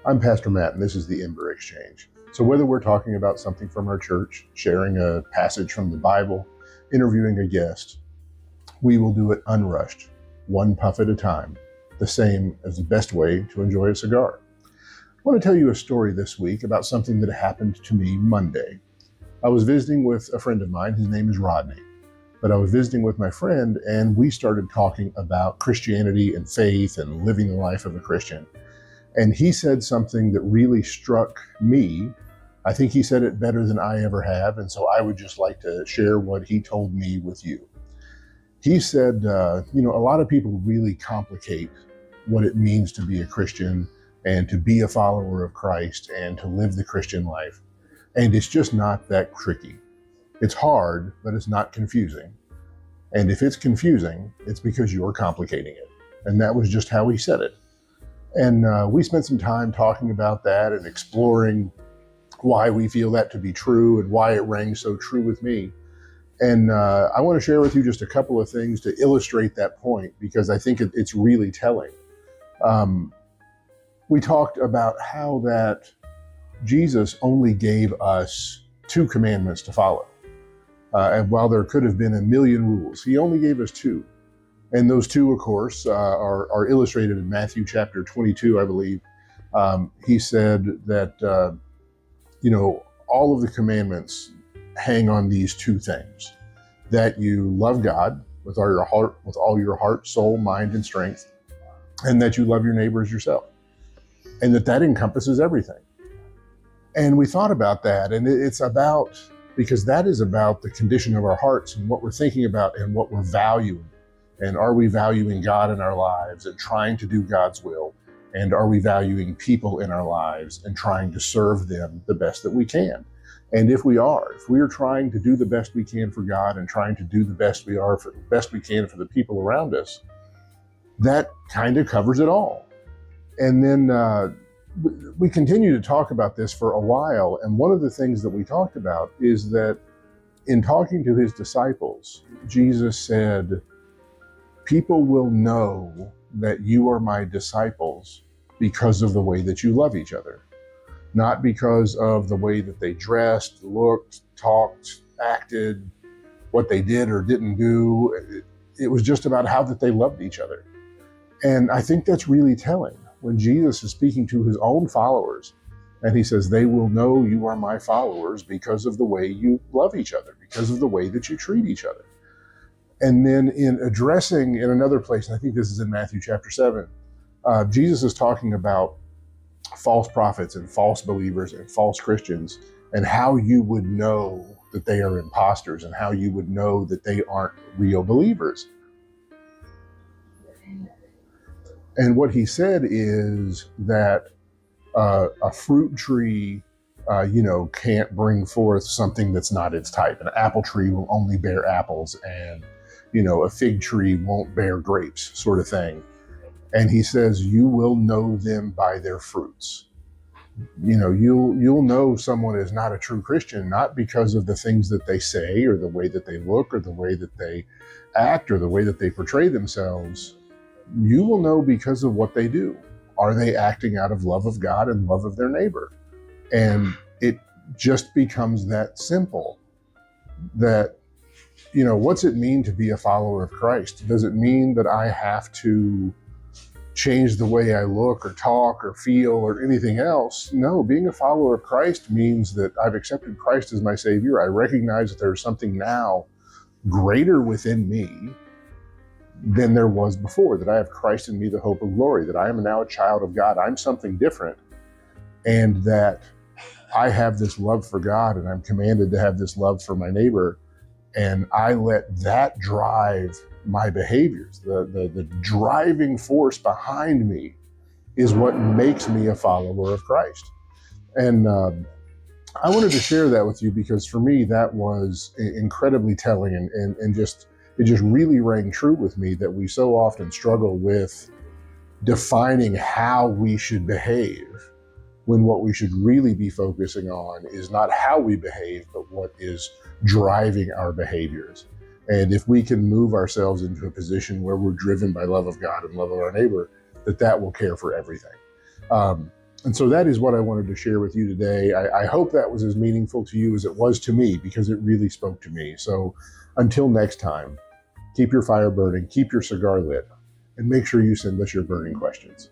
I'm Pastor Matt, and this is the Ember Exchange. So whether we're talking about something from our church, sharing a passage from the Bible, interviewing a guest, we will do it unrushed, one puff at a time, the same as the best way to enjoy a cigar. I want to tell you a story this week about something that happened to me Monday. I was visiting with a friend of mine. His name is Rodney. But I was visiting with my friend, and we started talking about Christianity and faith and living the life of a Christian. And he said something that really struck me. I think he said it better than I ever have, and so I would just like to share what he told me with you. He said, a lot of people really complicate what it means to be a Christian and to be a follower of Christ and to live the Christian life. And it's just not that tricky. It's hard, but it's not confusing. And if it's confusing, it's because you're complicating it. And that was just how he said it. And we spent some time talking about that and exploring why we feel that to be true and why it rang so true with me. And I want to share with you just a couple of things to illustrate that point, because I think it's really telling. We talked about how that Jesus only gave us 2 commandments to follow. And while there could have been a million rules, he only gave us 2. And those 2, of course, are illustrated in Matthew chapter 22, I believe. He said that, all of the commandments hang on these 2 things: that you love God with all your heart, soul, mind, and strength, and that you love your neighbor as yourself. And that encompasses everything. And we thought about that, and because that is about the condition of our hearts and what we're thinking about and what we're valuing. And are we valuing God in our lives and trying to do God's will? And are we valuing people in our lives and trying to serve them the best that we can? And if we are trying to do the best we can for God and trying to do the best we can for the people around us, that kind of covers it all. And then we continue to talk about this for a while. And one of the things that we talked about is that in talking to his disciples, Jesus said, "People will know that you are my disciples because of the way that you love each other, not because of the way that they dressed, looked, talked, acted, what they did or didn't do. It was just about how that they loved each other." And I think that's really telling when Jesus is speaking to his own followers and he says, "They will know you are my followers because of the way you love each other, because of the way that you treat each other." And then in addressing in another place, and I think this is in Matthew chapter 7, Jesus is talking about false prophets and false believers and false Christians and how you would know that they are imposters and how you would know that they aren't real believers. And what he said is that a fruit tree, can't bring forth something that's not its type. An apple tree will only bear apples, and a fig tree won't bear grapes, sort of thing. And he says, you will know them by their fruits. You'll know someone is not a true Christian, not because of the things that they say or the way that they look or the way that they act or the way that they portray themselves. You will know because of what they do. Are they acting out of love of God and love of their neighbor? And it just becomes that simple. That, what's it mean to be a follower of Christ? Does it mean that I have to change the way I look or talk or feel or anything else? No, being a follower of Christ means that I've accepted Christ as my Savior. I recognize that there's something now greater within me than there was before, that I have Christ in me, the hope of glory, that I am now a child of God. I'm something different, and that I have this love for God, and I'm commanded to have this love for my neighbor, and I let that drive my behaviors. The driving force behind me is what makes me a follower of Christ. And I wanted to share that with you because for me, that was incredibly telling, and it just really rang true with me that we so often struggle with defining how we should behave, when what we should really be focusing on is not how we behave, but what is driving our behaviors. And if we can move ourselves into a position where we're driven by love of God and love of our neighbor, that will care for everything. And so that is what I wanted to share with you today. I hope that was as meaningful to you as it was to me, because it really spoke to me. So until next time, keep your fire burning, keep your cigar lit, and make sure you send us your burning questions.